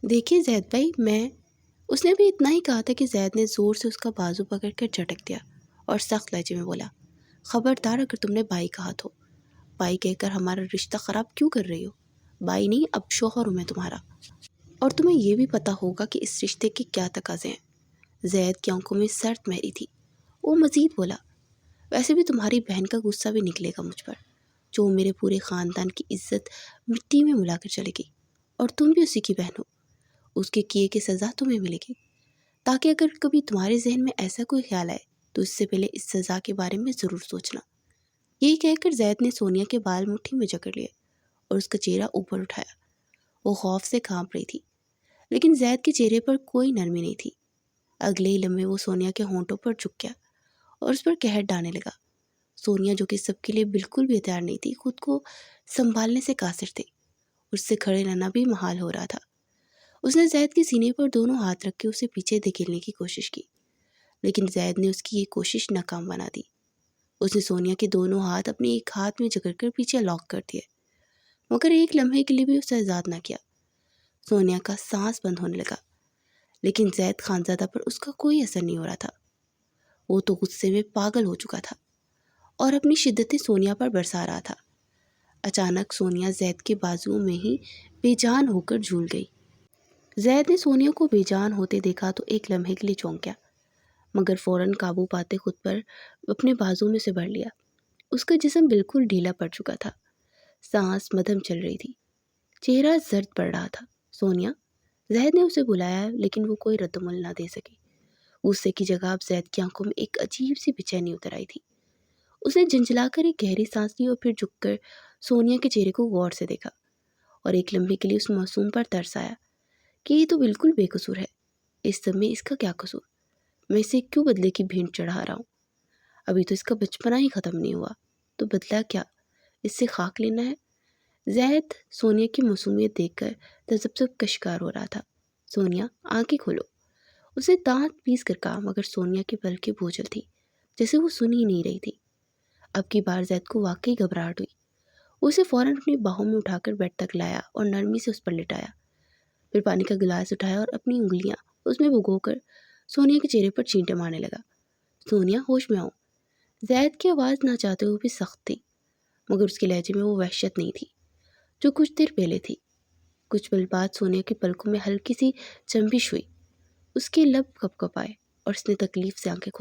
دیکھیے زید بھائی، اس نے بھی اتنا ہی کہا تھا کہ زید نے زور سے اس کا بازو پکڑ کر جھٹک دیا اور سخت لہجے میں بولا، خبردار اگر تم نے بھائی کہا تو، بھائی کہہ کر ہمارا رشتہ خراب کیوں کر رہی ہو؟ بھائی نہیں، اب شوہر ہوں میں تمہارا، اور تمہیں یہ بھی پتہ ہوگا کہ اس رشتے کے کیا تقاضے ہیں۔ زید کی آنکھوں میں سرد مہری تھی۔ وہ مزید بولا، ویسے بھی تمہاری بہن کا غصہ بھی نکلے گا مجھ پر، جو میرے پورے خاندان کی عزت مٹی میں ملا کر چلے گی، اور تم بھی اسی کی بہن ہو، اس کے کیے کی سزا تمہیں ملے گی، تاکہ اگر کبھی تمہارے ذہن میں ایسا کوئی خیال آئے تو اس سے پہلے اس سزا کے بارے میں ضرور سوچنا۔ یہ کہہ کر زید نے سونیا کے بال مٹھی میں جکڑ لیے اور اس کا چہرہ اوپر اٹھایا۔ وہ خوف سے کانپ رہی تھی، لیکن زید کے چہرے پر کوئی نرمی نہیں تھی۔ اگلے ہی لمحے وہ سونیا کے ہونٹوں پر جھک گیا اور اس پر قہر ڈالنے لگا۔ سونیا، جو کہ سب کے لیے بالکل بھی تیار نہیں تھی، خود کو سنبھالنے سے قاصر تھی، اس سے کھڑے رہنا بھی محال ہو رہا تھا۔ اس نے زید کے سینے پر دونوں ہاتھ رکھ کے اسے پیچھے دھکیلنے کی کوشش کی، لیکن زید نے اس کی یہ کوشش ناکام بنا دی۔ اس نے سونیا کے دونوں ہاتھ اپنے ایک ہاتھ میں جکڑ کر پیچھے لاک کر دیے، مگر ایک لمحے کے لیے بھی اسے آزاد نہ کیا۔ سونیا کا سانس بند ہونے لگا، لیکن زید خانزادہ پر اس کا کوئی اثر نہیں ہو رہا تھا۔ وہ تو غصے میں پاگل ہو چکا تھا اور اپنی شدتیں سونیا پر برسا رہا تھا۔ اچانک سونیا زید کے بازوؤں میں ہی بے جان ہو کر جھول گئی۔ زید نے سونیا کو بے جان ہوتے دیکھا تو ایک لمحے کے لیے چونک گیا، مگر فوراً قابو پاتے خود پر اپنے بازو میں سے بھر لیا۔ اس کا جسم بالکل ڈھیلا پڑ چکا تھا، سانس مدھم چل رہی تھی، چہرہ زرد پڑ رہا تھا۔ سونیا، زید نے اسے بلایا، لیکن وہ کوئی رد عمل نہ دے سکی۔ غصے کی جگہ اب زید کی آنکھوں میں ایک عجیب سی بے چینی اتر آئی تھی۔ اس نے جھنجھلا کر ایک گہری سانس لی اور پھر جھک کر سونیا کے چہرے کو غور سے دیکھا، اور ایک لمحے کے لیے اس معصوم پر ترس آیا کہ یہ تو بالکل بے قصور ہے، اس سب میں اس کا کیا قصور؟ میں اسے کیوں بدلے کی بھینٹ چڑھا رہا ہوں؟ ابھی تو اس کا بچپنا ہی ختم نہیں ہوا، تو بدلہ کیا اس سے خاک لینا ہے؟ زید سونیا کی معصومیت دیکھ کر تذبذب کا شکار ہو رہا تھا۔ سونیا، آنکھیں کھولو، اسے دانت پیس کر کہا، مگر سونیا کی پلکیں بوجھل تھی، جیسے وہ سن ہی نہیں رہی تھی۔ اب کی بار زید کو واقعی گھبراہٹ ہوئی۔ وہ اسے فوراً اپنی باہوں میں اٹھا کر بیڈ تک لایا اور نرمی سے اس پر لٹایا، پھر پانی کا گلاس اٹھایا اور اپنی انگلیاں اس میں بھگو کر سونیا کے چہرے پر چھینٹے مارنے لگا۔ سونیا، ہوش میں آؤ۔ زید کی آواز نہ چاہتے ہوئے بھی سخت تھی، مگر اس کے لہجے میں وہ وحشت نہیں تھی جو کچھ دیر پہلے تھی۔ کچھ پل بعد سونیا کی پلکوں میں ہلکی سی جنبش ہوئی، اس کے لب کپ کپ آئے اور اس نے تکلیف سے آنکھیں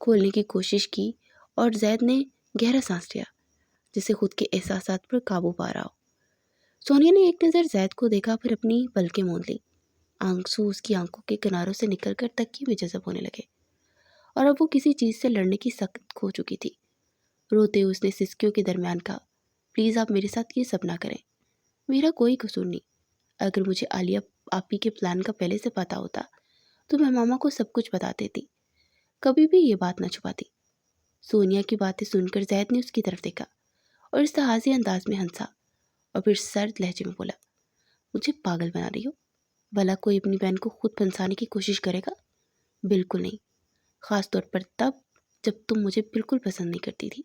کھولنے کی کوشش کی، اور زید نے گہرا سانس لیا، جسے خود کے احساسات پر قابو پا رہا ہو۔ سونیا نے ایک نظر زید کو دیکھا، پھر اپنی پلکیں موند لی۔ آنسو اس کی آنکھوں کے کناروں سے نکل کر تکیے میں جذب ہونے لگے، اور اب وہ کسی چیز سے لڑنے کی سخت کھو چکی تھی۔ روتے اس نے سسکیوں کے درمیان کہا، پلیز آپ میرے ساتھ یہ سب نہ کریں، میرا کوئی قصور نہیں۔ اگر مجھے عالیہ آپی کے پلان کا پہلے سے پتا ہوتا تو میں ماما کو سب کچھ بتا دیتی، کبھی بھی یہ بات نہ چھپاتی۔ سونیا کی باتیں سن کر زید نے اس کی طرف دیکھا اور استحاضی انداز میں ہنسا، اور پھر سرد لہجے میں بولا، مجھے پاگل بنا رہی ہو؟ بھلا کوئی اپنی بہن کو خود پھنسانے کی کوشش کرے گا؟ بالکل نہیں، خاص طور پر تب جب تم مجھے بالکل پسند نہیں کرتی تھی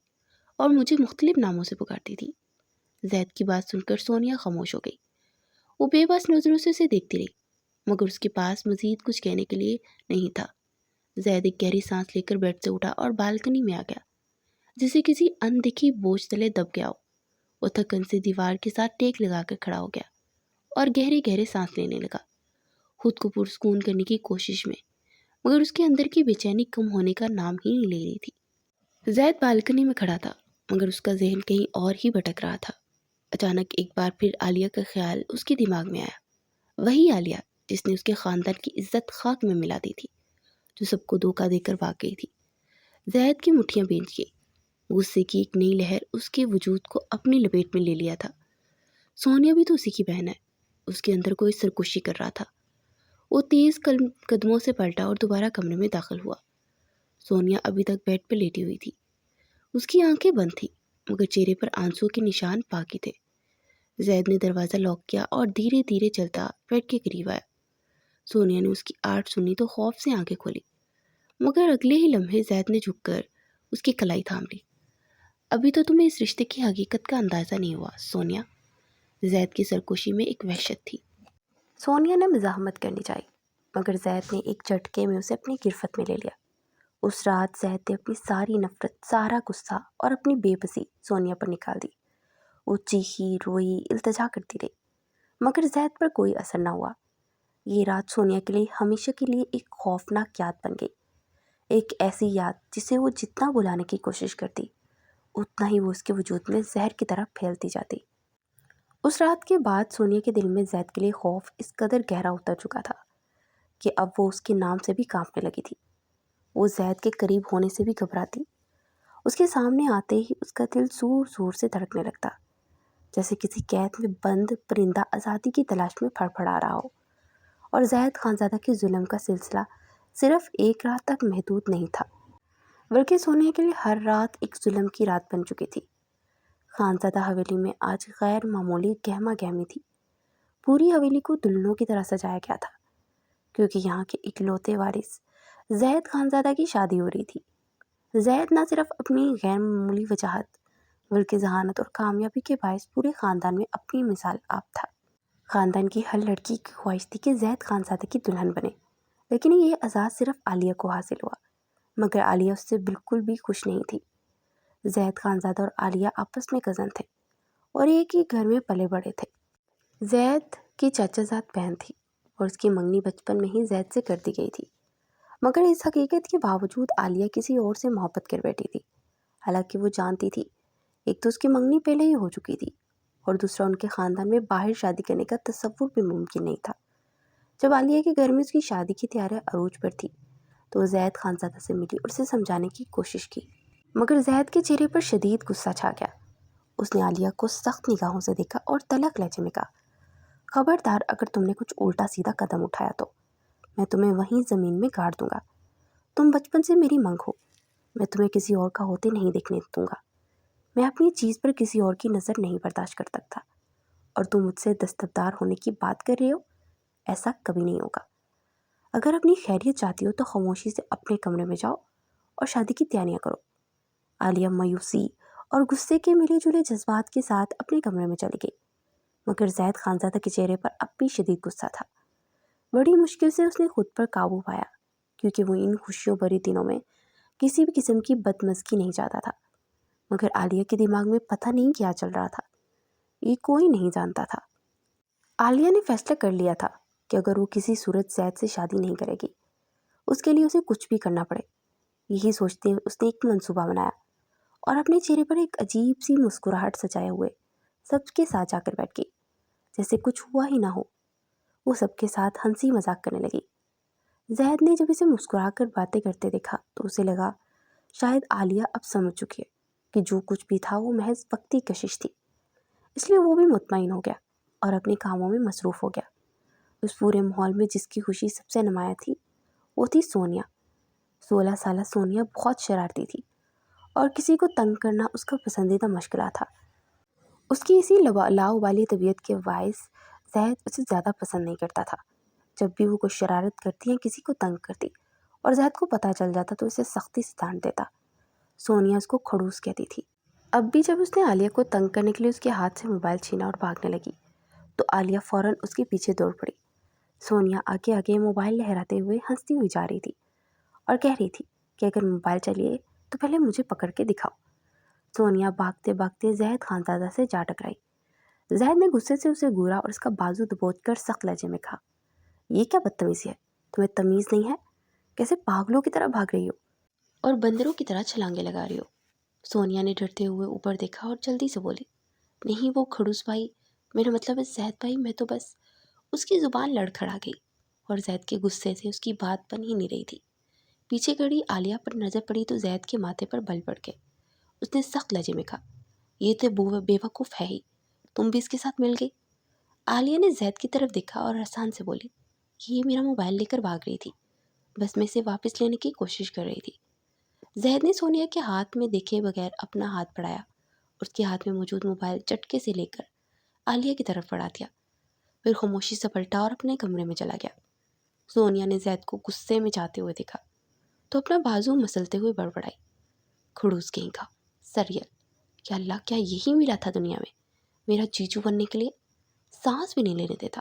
اور مجھے مختلف ناموں سے پکارتی تھی۔ زید کی بات سن کر سونیا خاموش ہو گئی۔ وہ بے بس نظروں سے اسے دیکھتی رہی، مگر اس کے پاس مزید کچھ کہنے کے لیے نہیں تھا۔ زید ایک گہری سانس لے کر بیڈ سے اٹھا اور بالکنی میں آ گیا، جسے کسی اندیکھی بوجھ تلے دب گیا ہو۔ وہ تھکن سے دیوار کے ساتھ ٹیک لگا کر کھڑا ہو گیا اور گہرے گہرے سانس لینے لگا، خود کو پرسکون کرنے کی کوشش میں، مگر اس کے اندر کی بے چینی کم ہونے کا نام ہی نہیں لے رہی تھی۔ زید بالکنی میں کھڑا تھا، مگر اس کا ذہن کہیں اور ہی بھٹک رہا تھا۔ اچانک ایک بار پھر عالیہ کا خیال اس کے دماغ میں آیا، وہی عالیہ جس نے اس کے خاندان کی عزت خاک میں ملا دی تھی، جو سب کو دھوکہ دے کر بھاگ گئی تھی۔ زید کی مٹھیاں بھیج گئی، غصے کی ایک نئی لہر اس کے وجود کو اپنی لپیٹ میں لے لیا تھا۔ سونیا بھی تو اسی کی بہن ہے، اس کے اندر کوئی سرکشی کر رہا تھا۔ وہ تیز قدموں سے پلٹا اور دوبارہ کمرے میں داخل ہوا۔ سونیا ابھی تک بیڈ پر لیٹی ہوئی تھی، اس کی آنکھیں بند تھیں، مگر چہرے پر آنسو کے نشان باقی تھے۔ زید نے دروازہ لاک کیا اور دھیرے دھیرے چلتا بیڈ کے قریب آیا۔ سونیا نے اس کی آہٹ سنی تو خوف سے آنکھیں کھولی، مگر اگلے ہی لمحے زید نے جھک کر اس کی کلائی تھام لی۔ ابھی تو تمہیں اس رشتے کی حقیقت کا اندازہ نہیں ہوا سونیا۔ زید کی سرکوشی میں ایک وحشت تھی۔ سونیا نے مزاحمت کرنی چاہی مگر زید نے ایک جھٹکے میں اسے اپنی گرفت میں لے لیا۔ اس رات زید نے اپنی ساری نفرت، سارا غصہ اور اپنی بے بسی سونیا پر نکال دی۔ وہ چیخی، روئی، التجا کرتی رہی مگر زید پر کوئی اثر نہ ہوا۔ یہ رات سونیا کے لیے ہمیشہ کے لیے ایک خوفناک یاد بن گئی، ایک ایسی یاد جسے وہ جتنا بلانے کی کوشش کرتی اتنا ہی وہ اس کے وجود میں زہر کی طرح پھیلتی جاتی۔ اس رات کے بعد سونیا کے دل میں زید کے لیے خوف اس قدر گہرا اتر چکا تھا کہ اب وہ اس کے نام سے بھی کانپنے لگی تھی۔ وہ زید کے قریب ہونے سے بھی گھبراتی۔ اس کے سامنے آتے ہی اس کا دل زور زور سے دھڑکنے لگتا، جیسے کسی قید میں بند پرندہ آزادی کی تلاش میں پھڑپھڑا رہا ہو۔ اور زید خانزادہ کے ظلم کا سلسلہ صرف ایک رات تک محدود نہیں تھا، بلکہ سونیا کے لیے ہر رات ایک ظلم کی رات بن چکی تھی۔ خانزادہ حویلی میں آج غیر معمولی گہما گہمی تھی۔ پوری حویلی کو دلہنوں کی طرح سجایا گیا تھا، کیونکہ یہاں کے اکلوتے وارث زید خانزادہ کی شادی ہو رہی تھی۔ زید نہ صرف اپنی غیر معمولی وجاہت بلکہ ذہانت اور کامیابی کے باعث پورے خاندان میں اپنی مثال آپ تھا۔ خاندان کی ہر لڑکی کی خواہش تھی کہ زید خانزادہ کی دلہن بنے، لیکن یہ اعزاز صرف عالیہ کو حاصل ہوا، مگر عالیہ اس سے بالکل بھی خوش نہیں تھی۔ زید خانزادہ اور عالیہ آپس میں کزن تھے اور ایک ہی گھر میں پلے بڑے تھے۔ زید کی چچا زاد بہن تھی اور اس کی منگنی بچپن میں ہی زید سے کر دی گئی تھی، مگر اس حقیقت کے باوجود عالیہ کسی اور سے محبت کر بیٹھی تھی۔ حالانکہ وہ جانتی تھی ایک تو اس کی منگنی پہلے ہی ہو چکی تھی اور دوسرا ان کے خاندان میں باہر شادی کرنے کا تصور بھی ممکن نہیں تھا۔ جب عالیہ کے گھر میں اس کی شادی کی تیاریاں عروج پر تھی تو وہ زید خانزادہ سے ملی اور اسے سمجھانے کی کوشش کی، مگر زید کے چہرے پر شدید غصہ چھا گیا۔ اس نے عالیہ کو سخت نگاہوں سے دیکھا اور تلخ لہجے میں کہا، خبردار اگر تم نے کچھ الٹا سیدھا قدم اٹھایا تو میں تمہیں وہیں زمین میں گاڑ دوں گا۔ تم بچپن سے میری منگ ہو، میں تمہیں کسی اور کا ہوتے نہیں دیکھنے دوں گا۔ میں اپنی چیز پر کسی اور کی نظر نہیں برداشت کر سکتا، اور تم مجھ سے دستبردار ہونے کی بات کر رہے ہو، ایسا کبھی نہیں ہوگا۔ اگر اپنی خیریت چاہتی ہو تو خاموشی سے اپنے کمرے میں جاؤ اور شادی کی تیاریاں کرو۔ عالیہ مایوسی اور غصے کے ملے جلے جذبات کے ساتھ اپنے کمرے میں چلی گئی، مگر زید خانزادہ کے چہرے پر اب بھی شدید غصہ تھا۔ بڑی مشکل سے اس نے خود پر قابو پایا، کیونکہ وہ ان خوشیوں بھری دنوں میں کسی بھی قسم کی بدمزگی نہیں چاہتا تھا۔ مگر عالیہ کے دماغ میں پتہ نہیں کیا چل رہا تھا، یہ کوئی نہیں جانتا تھا۔ عالیہ نے فیصلہ کر لیا تھا کہ اگر وہ کسی صورت زید سے شادی نہیں کرے گی، اس کے لیے اسے کچھ بھی کرنا پڑے۔ یہی سوچتے اس نے ایک منصوبہ بنایا اور اپنے چہرے پر ایک عجیب سی مسکراہٹ سجائے ہوئے سب کے ساتھ جا کر بیٹھ گئی، جیسے کچھ ہوا ہی نہ ہو۔ وہ سب کے ساتھ ہنسی مذاق کرنے لگی۔ زید نے جب اسے مسکرا کر باتیں کرتے دیکھا تو اسے لگا شاید عالیہ اب سمجھ چکی ہے کہ جو کچھ بھی تھا وہ محض وقتی کشش تھی، اس لیے وہ بھی مطمئن ہو گیا اور اپنے کاموں میں مصروف ہو گیا۔ اس پورے ماحول میں جس کی خوشی سب سے نمایاں تھی وہ تھی سونیا۔ 16 سالہ سونیا بہت شرارتی تھی اور کسی کو تنگ کرنا اس کا پسندیدہ مشغلہ تھا۔ اس کی اسی لاؤبالی طبیعت کے باعث زید اسے زیادہ پسند نہیں کرتا تھا۔ جب بھی وہ کوئی شرارت کرتی یا کسی کو تنگ کرتی اور زید کو پتہ چل جاتا تو اسے سختی سے ڈانٹ دیتا۔ سونیا اس کو کھڑوس کہتی تھی۔ اب بھی جب اس نے عالیہ کو تنگ کرنے کے لیے اس کے ہاتھ سے موبائل چھینا اور بھاگنے لگی تو عالیہ فوراً اس کے پیچھے دوڑ پڑی۔ سونیا آگے آگے موبائل لہراتے ہوئے ہنستی ہوئی جا رہی تھی اور کہہ رہی تھی کہ اگر موبائل چلیے تو پہلے مجھے پکڑ کے دکھاؤ۔ سونیا بھاگتے بھاگتے زید خانزادہ سے جا ٹکرائی۔ زید نے غصے سے اسے گورا اور اس کا بازو دبوچ کر سخت لہجے میں کہا، یہ کیا بدتمیزی ہے؟ تمہیں تمیز نہیں ہے؟ کیسے پاگلوں کی طرح بھاگ رہی ہو اور بندروں کی طرح چھلانگے لگا رہی ہو؟ سونیا نے ڈرتے ہوئے اوپر دیکھا اور جلدی سے بولی، نہیں وہ کھڑوس بھائی، میرا مطلب ہے زید بھائی، میں تو بس… اس کی زبان لڑکھڑا گئی اور زید کے غصے سے اس کی بات بن ہی نہیں رہی تھی۔ پیچھے کھڑی عالیہ پر نظر پڑی تو زید کے ماتھے پر بل پڑ گئے۔ اس نے سخت لہجے میں کہا، یہ تو بے وقوف ہے ہی، تم بھی اس کے ساتھ مل گئی۔ عالیہ نے زید کی طرف دیکھا اور آسان سے بولی، یہ میرا موبائل لے کر بھاگ رہی تھی، بس میں اسے واپس لینے کی کوشش کر رہی تھی۔ زید نے سونیا کے ہاتھ میں دیکھے بغیر اپنا ہاتھ بڑھایا اور اس کے ہاتھ میں موجود موبائل چٹکے سے لے کر عالیہ کی طرف بڑھا دیا، پھر خاموشی سے پلٹا اور اپنے کمرے میں چلا گیا۔ سونیا نے زید کو غصے میں جاتے ہوئے دیکھا تو اپنا بازو مسلتے ہوئے بڑبڑائی، کھڑوس کہیں کا، سریل، یا اللہ، کیا یہی ملا تھا دنیا میں میرا جیجو بننے کے لیے؟ سانس بھی نہیں لینے دیتا۔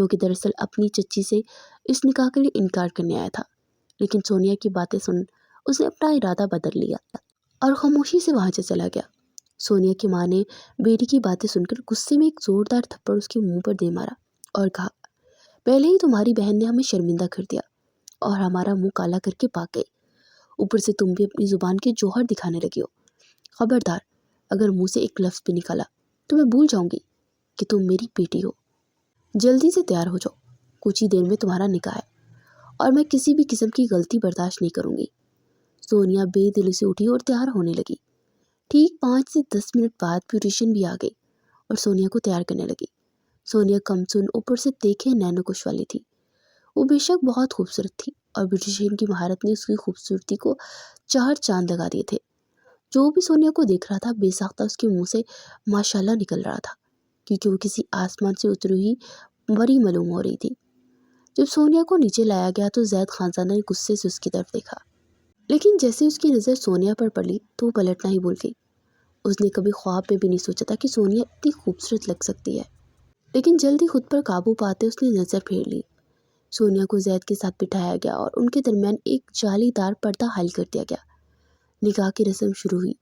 جو کہ دراصل اپنی چچی سے اس نکاح کے لیے انکار کرنے آیا تھا۔ لیکن سونیا کی باتیں سن اس نے اپنا ارادہ بدل لیا اور خاموشی سے وہاں سے چلا گیا۔ سونیا کی ماں نے بیٹی کی باتیں سن کر غصے میں ایک زوردار تھپڑ اس کے منہ پر دے مارا اور کہا، پہلے ہی تمہاری بہن نے ہمیں شرمندہ کر دیا اور ہمارا منہ کالا کر کے بھاگ گئی، اوپر سے تم بھی اپنی زبان کے جوہر دکھانے لگی ہو۔ خبردار، اگر منہ سے ایک لفظ بھی نکالا تو میں بھول جاؤں گی کہ تم میری بیٹی ہو۔ جلدی سے تیار ہو جاؤ، کچھ ہی دیر میں تمہارا نکاح ہے اور میں کسی بھی قسم کی غلطی برداشت نہیں کروں گی۔ سونیا بے دلی سے اٹھی اور تیار ہونے لگی۔ ٹھیک 5 سے 10 منٹ بعد بیوٹیشین بھی آ گئی اور سونیا کو تیار کرنے لگی۔ سونیا کمسن، اوپر سے دیکھے نینو کش والی تھی۔ وہ بے شک بہت خوبصورت تھی اور بیوٹیشین کی مہارت نے اس کی خوبصورتی کو 4 چاند لگا دیے تھے۔ جو بھی سونیا کو دیکھ رہا تھا بے ساختہ اس کے منہ سے ماشاءاللہ نکل رہا تھا، کیونکہ وہ کسی آسمان سے اتری ہوئی پری معلوم ہو رہی تھی۔ جب سونیا کو نیچے لایا گیا تو زید خانزادہ نے غصے سے اس کی طرف دیکھا، لیکن جیسے اس کی نظر سونیا پر پڑی تو وہ پلٹنا ہی بھول گئی۔ اس نے کبھی خواب میں بھی نہیں سوچا تھا کہ سونیا اتنی خوبصورت لگ سکتی ہے، لیکن جلدی خود پر قابو پاتے اس نے نظر پھیر لی۔ سونیا کو زید کے ساتھ بٹھایا گیا اور ان کے درمیان ایک جالی دار پردہ حائل کر دیا گیا۔ نکاح کی رسم شروع ہوئی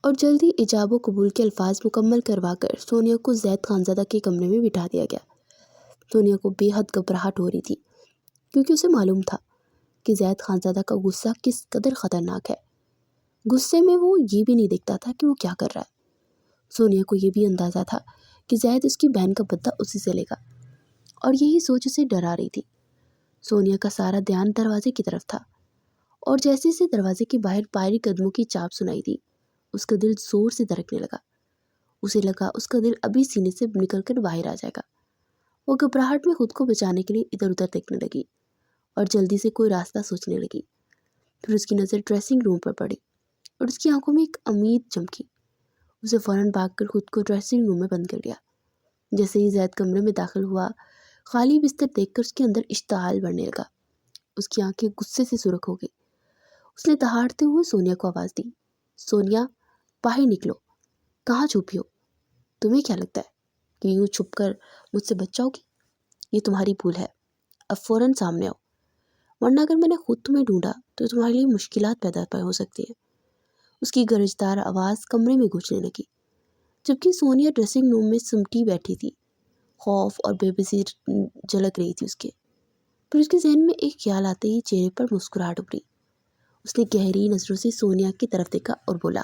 اور جلدی ایجاب و قبول کے الفاظ مکمل کروا کر سونیا کو زید خانزادہ کے کمرے میں بٹھا دیا گیا۔ سونیا کو بے حد گھبراہٹ ہو رہی تھی، کیونکہ اسے معلوم تھا کہ زید خانزادہ کا غصہ کس قدر خطرناک ہے۔ غصے میں وہ یہ بھی نہیں دیکھتا تھا کہ وہ کیا کر رہا ہے۔ سونیا کو یہ بھی اندازہ تھا کہ زید اس کی بہن کا بدلہ اسی سے لے گا، اور یہی سوچ اسے ڈرا رہی تھی۔ سونیا کا سارا دھیان دروازے کی طرف تھا، اور جیسے اسے دروازے کے باہر بھاری قدموں کی چاپ سنائی دی، اس کا دل زور سے دھڑکنے لگا۔ اسے لگا اس کا دل ابھی سینے سے نکل کر باہر آ جائے گا۔ وہ گھبراہٹ میں خود کو بچانے کے لیے ادھر ادھر دیکھنے لگی اور جلدی سے کوئی راستہ سوچنے لگی۔ پھر اس کی نظر ڈریسنگ روم پر پڑی اور اس کی آنکھوں میں ایک امید چمکی۔ اسے فوراً بھاگ کر خود کو ڈریسنگ روم میں بند کر لیا۔ جیسے ہی زید کمرے میں داخل ہوا، خالی بستر دیکھ کر اس کے اندر اشتعال بڑھنے لگا۔ اس کی آنکھیں غصے سے سرخ ہو گئی۔ اس نے دہاڑتے ہوئے سونیا کو آواز دی، سونیا، باہر نکلو، کہاں چھپی ہو؟ تمہیں کیا لگتا ہے کہ یوں چھپ کر مجھ سے بچ جاؤ گی؟ یہ تمہاری بھول ہے، اب فوراً سامنے آؤ، ورنہ اگر میں نے خود تمہیں ڈھونڈا تو تمہارے لیے مشکلات پیدا ہو سکتی ہیں۔ اس کی گرجدار آواز کمرے میں گونجنے لگی، جبکہ سونیا ڈریسنگ روم میں سمٹی بیٹھی تھی۔ خوف اور بے بسی جھلک رہی تھی اس کے۔ پھر اس کے ذہن میں ایک خیال آتے ہی چہرے پر مسکراہٹ ابھری۔ اس نے گہری نظروں سے سونیا کی طرف دیکھا اور بولا،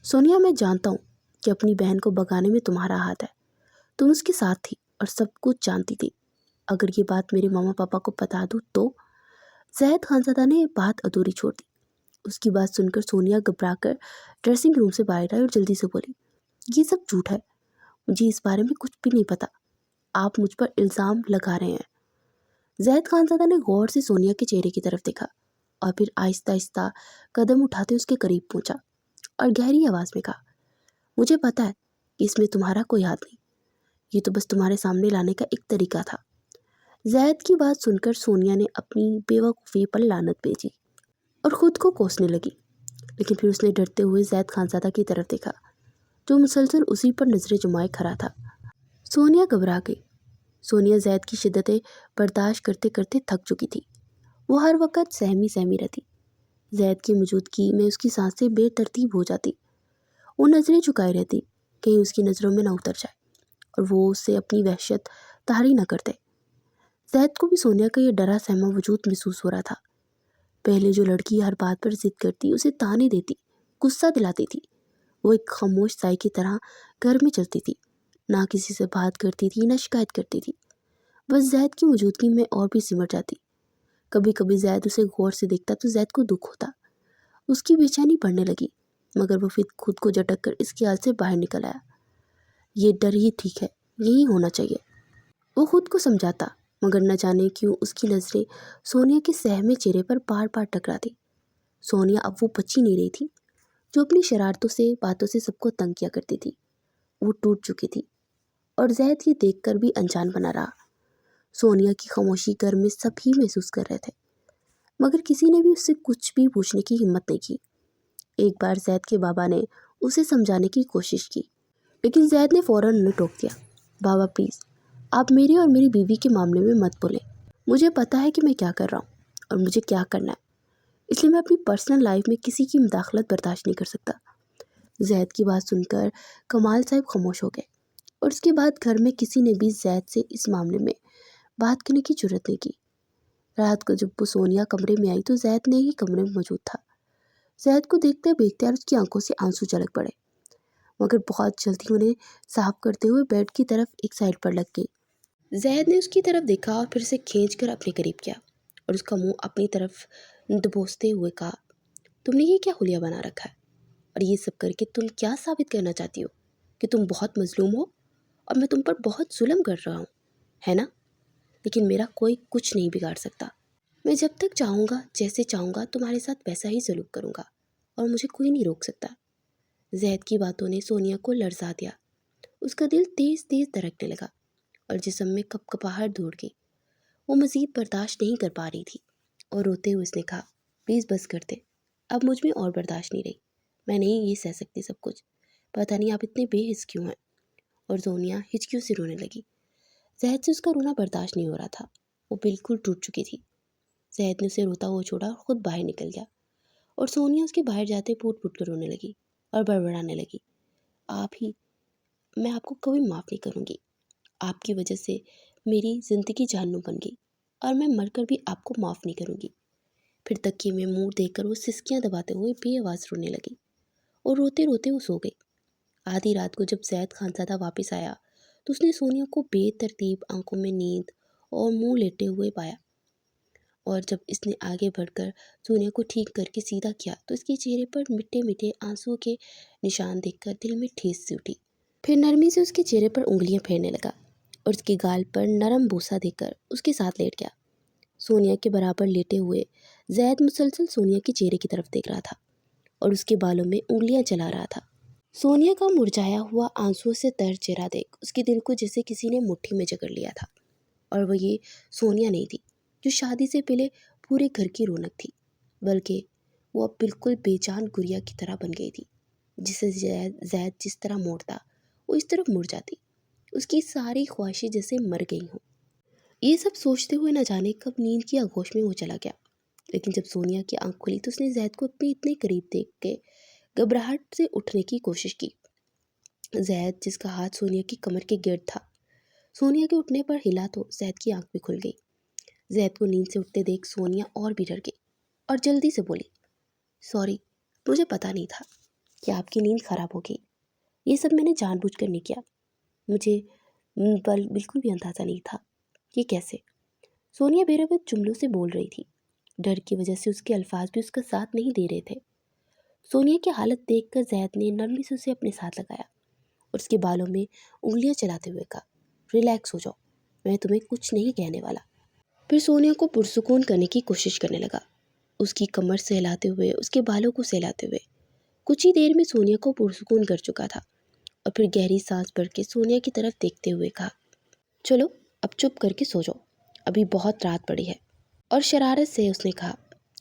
سونیا، میں جانتا ہوں کہ اپنی بہن کو بھگانے میں تمہارا ہاتھ ہے۔ تم اس کے ساتھ تھی اور سب کچھ جانتی تھی۔ اگر یہ بات میرے ماما پاپا کو بتا دوں تو؟ زید خانزادہ نے بات ادھوری چھوڑ دی۔ اس کی بات سن کر سونیا گھبرا کر ڈریسنگ روم سے باہر آئی اور جلدی سے بولی، یہ سب جھوٹ ہے، مجھے اس بارے میں کچھ بھی نہیں پتا، آپ مجھ پر الزام لگا رہے ہیں۔ زید خانزادہ نے غور سے سونیا کے چہرے کی طرف دیکھا اور پھر آہستہ آہستہ قدم اٹھاتے اس کے قریب پہنچا اور گہری آواز میں کہا، مجھے پتا ہے کہ اس میں تمہارا کوئی ہاتھ نہیں، یہ تو بس تمہارے سامنے لانے کا ایک طریقہ تھا۔ زید کی بات سن کر سونیا نے اپنی بے وقوفی پر لعنت بھیجی اور خود کو کوسنے لگی، لیکن پھر اس نے ڈرتے ہوئے زید خانزادہ کی طرف دیکھا، جو مسلسل اسی پر نظریں جمائے کھڑا تھا۔ سونیا گھبرا گئی۔ سونیا زید کی شدتیں برداشت کرتے کرتے تھک چکی تھی۔ وہ ہر وقت سہمی رہتی۔ زید کی موجودگی میں اس کی سانسیں بے ترتیب ہو جاتی۔ وہ نظریں جھکائے رہتی، کہیں اس کی نظروں میں نہ اتر جائے اور وہ اس سے اپنی وحشت طاری نہ کرتے۔ زید کو بھی سونیا کا یہ ڈرا سہما وجود محسوس ہو رہا تھا۔ پہلے جو لڑکی ہر بات پر ضد کرتی، اسے تانے دیتی، غصہ دلاتی تھی، وہ ایک خاموش سائی کی طرح گھر میں چلتی تھی، نہ کسی سے بات کرتی تھی، نہ شکایت کرتی تھی، بس زید کی موجودگی میں اور بھی سمٹ جاتی۔ کبھی کبھی زید اسے غور سے دیکھتا تو زید کو دکھ ہوتا، اس کی بے چینی بڑھنے لگی، مگر وہ پھر خود کو جھٹک کر اس خیال سے باہر نکل آیا، یہ ڈر ہی ٹھیک ہے، یہی ہونا چاہیے۔ وہ خود کو سمجھاتا، مگر نہ جانے کیوں اس کی نظریں سونیا کے سہمے چہرے پر بار بار ٹکراتی۔ سونیا اب وہ بچی نہیں رہی تھی جو اپنی شرارتوں سے، باتوں سے سب کو تنگ کیا کرتی تھی۔ وہ ٹوٹ چکی تھی اور زید یہ دیکھ کر بھی انجان بنا رہا۔ سونیا کی خاموشی گھر میں سب ہی محسوس کر رہے تھے، مگر کسی نے بھی اس سے کچھ بھی پوچھنے کی ہمت نہیں کی۔ ایک بار زید کے بابا نے اسے سمجھانے کی کوشش کی، لیکن زید نے فوراً انہیں ٹوک دیا، بابا پلیز، آپ میری اور میری بیوی کے معاملے میں مت بولیں. مجھے پتہ ہے کہ میں کیا کر رہا ہوں اور مجھے کیا کرنا ہے، اس لیے میں اپنی پرسنل لائف میں کسی کی مداخلت برداشت نہیں کر سکتا. زید کی بات سن کر کمال صاحب خاموش ہو گئے اور اس کے بعد گھر میں کسی نے بھی زید سے اس معاملے میں بات کرنے کی جرت نہیں کی. رات کو جب وہ سونیا کمرے میں آئی تو زید نے ہی کمرے میں موجود تھا. زید کو دیکھتے بےختیار اس کی آنکھوں سے آنسو چھلک پڑے، مگر بہت جلدی انہیں صاف کرتے ہوئے بیڈ کی طرف ایک سائڈ پر لگ گئی. زید نے اس کی طرف دیکھا اور پھر اسے کھینچ کر اپنے قریب کیا اور اس کا منہ اپنی طرف دبوستے ہوئے کہا، تم نے یہ کیا حلیہ بنا رکھا ہے؟ اور یہ سب کر کے تم کیا ثابت کرنا چاہتی ہو؟ کہ تم بہت مظلوم ہو اور میں تم پر بہت ظلم کر رہا ہوں، ہے نا؟ لیکن میرا کوئی کچھ نہیں بگاڑ سکتا. میں جب تک چاہوں گا، جیسے چاہوں گا تمہارے ساتھ ویسا ہی سلوک کروں گا اور مجھے کوئی نہیں روک سکتا. زید کی باتوں نے سونیا کو لرزا دیا. اس کا دل تیز تیز دھڑکنے لگا اور جسم میں کپ کپاہٹ دوڑ گئی. وہ مزید برداشت نہیں کر پا رہی تھی اور روتے ہوئے اس نے کہا، پلیز بس کر دے، اب مجھ میں اور برداشت نہیں رہی، میں نہیں یہ سہ سکتی سب کچھ، پتہ نہیں آپ اتنے بے حس کیوں ہیں. اور سونیا ہچکیوں سے رونے لگی. زید سے اس کا رونا برداشت نہیں ہو رہا تھا، وہ بالکل ٹوٹ چکی تھی. زید نے اسے روتا ہوا چھوڑا اور خود باہر نکل گیا اور سونیا اس کے باہر جاتے پھوٹ پھوٹ کر رونے لگی اور بڑبڑانے لگی، میں آپ کو کبھی معاف نہیں کروں گی. آپ کی وجہ سے میری زندگی جہنم بن گئی اور میں مر کر بھی آپ کو معاف نہیں کروں گی. پھر تکیے میں منہ دے کر وہ سسکیاں دباتے ہوئے بے آواز رونے لگی اور روتے روتے وہ سو گئی. آدھی رات کو جب زید خانزادہ واپس آیا تو اس نے سونیا کو بے ترتیب آنکھوں میں نیند اور منہ لیٹے ہوئے پایا، اور جب اس نے آگے بڑھ کر سونیا کو ٹھیک کر کے سیدھا کیا تو اس کے چہرے پر مٹے مٹے آنسو کے نشان دیکھ کر دل میں ٹھیس سی اٹھی. پھر نرمی سے اس کے چہرے پر انگلیاں پھیرنے لگا اور اس کے گال پر نرم بوسہ دے کر اس کے ساتھ لیٹ گیا. سونیا کے برابر لیٹے ہوئے زید مسلسل سونیا کے چہرے کی طرف دیکھ رہا تھا اور اس کے بالوں میں انگلیاں چلا رہا تھا. سونیا کا مرجھایا ہوا آنسو سے تر چہرہ دیکھ اس کے دل کو جیسے کسی نے مٹھی میں جکڑ لیا تھا. اور وہ یہ سونیا نہیں تھی جو شادی سے پہلے پورے گھر کی رونق تھی، بلکہ وہ اب بالکل بے جان گڑیا کی طرح بن گئی تھی، جسے زید جس طرح موڑتا وہ اس طرف مڑ جاتی. اس کی ساری خواہشیں جیسے مر گئی ہوں. یہ سب سوچتے ہوئے نہ جانے کب نیند کی آغوش میں وہ چلا گیا. لیکن جب سونیا کی آنکھ کھلی تو اس نے زید کو اپنے اتنے قریب دیکھ کے گھبراہٹ سے اٹھنے کی کوشش کی. زید جس کا ہاتھ سونیا کی کمر کے گرد تھا سونیا کے اٹھنے پر ہلا تو زید کی آنکھ بھی کھل گئی. زید کو نیند سے اٹھتے دیکھ سونیا اور بھی ڈر گئی اور جلدی سے بولی، سوری، مجھے پتہ نہیں تھا کہ آپ کی نیند خراب ہوگی، یہ سب میں نے جان بوجھ کر نہیں کیا، مجھے بالکل بھی اندازہ نہیں تھا. یہ کیسے؟ سونیا بے ربط جملوں سے بول رہی تھی، ڈر کی وجہ سے اس کے الفاظ بھی اس کا ساتھ نہیں دے رہے تھے. سونیا کی حالت دیکھ کر زید نے نرمی سے اسے اپنے ساتھ لگایا اور اس کے بالوں میں انگلیاں چلاتے ہوئے کہا، ریلیکس ہو جاؤ، میں تمہیں کچھ نہیں کہنے والا. پھر سونیا کو پرسکون کرنے کی کوشش کرنے لگا، اس کی کمر سہلاتے ہوئے، اس کے بالوں کو سہلاتے ہوئے. کچھ ہی دیر میں سونیا کو پرسکون کر چکا تھا اور پھر گہری سانس بھر کے سونیا کی طرف دیکھتے ہوئے کہا، چلو اب چپ کر کے سو جاؤ، ابھی بہت رات پڑی ہے. اور شرارت سے اس نے کہا،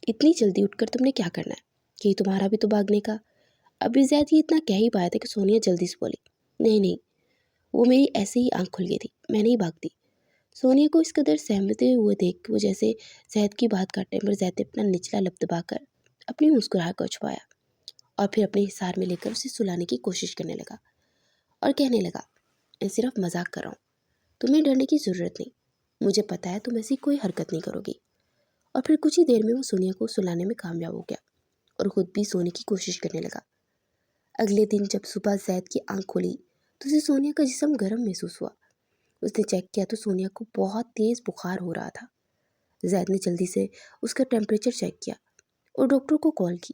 اتنی جلدی اٹھ کر تم نے کیا کرنا ہے؟ کہ تمہارا بھی تو بھاگنے کا. ابھی زید یہ اتنا کہہ ہی پایا تھا کہ سونیا جلدی سے بولی، نہیں، وہ میری ایسے ہی آنکھ کھل گئی تھی، میں نہیں بھاگتی. سونیا کو اس قدر سہمتے ہوئے دیکھ وہ جیسے زید کی بات کاٹنے پر زید نے اپنا نچلا لب دبا کر اپنی مسکراہٹ کو چھپایا اور پھر اپنے حصار میں لے کر اسے سلانے کی کوشش کرنے لگا اور کہنے لگا، میں صرف مذاق کر رہا ہوں، تمہیں ڈرنے کی ضرورت نہیں، مجھے پتہ ہے تم ایسی کوئی حرکت نہیں کرو گی. اور پھر کچھ ہی دیر میں وہ سونیا کو سلانے میں کامیاب ہو گیا اور خود بھی سونے کی کوشش کرنے لگا. اگلے دن جب صبح زید کی آنکھ کھلی تو اسے سونیا کا جسم گرم محسوس ہوا. اس نے چیک کیا تو سونیا کو بہت تیز بخار ہو رہا تھا. زید نے جلدی سے اس کا ٹیمپریچر چیک کیا اور ڈاکٹر کو کال کی.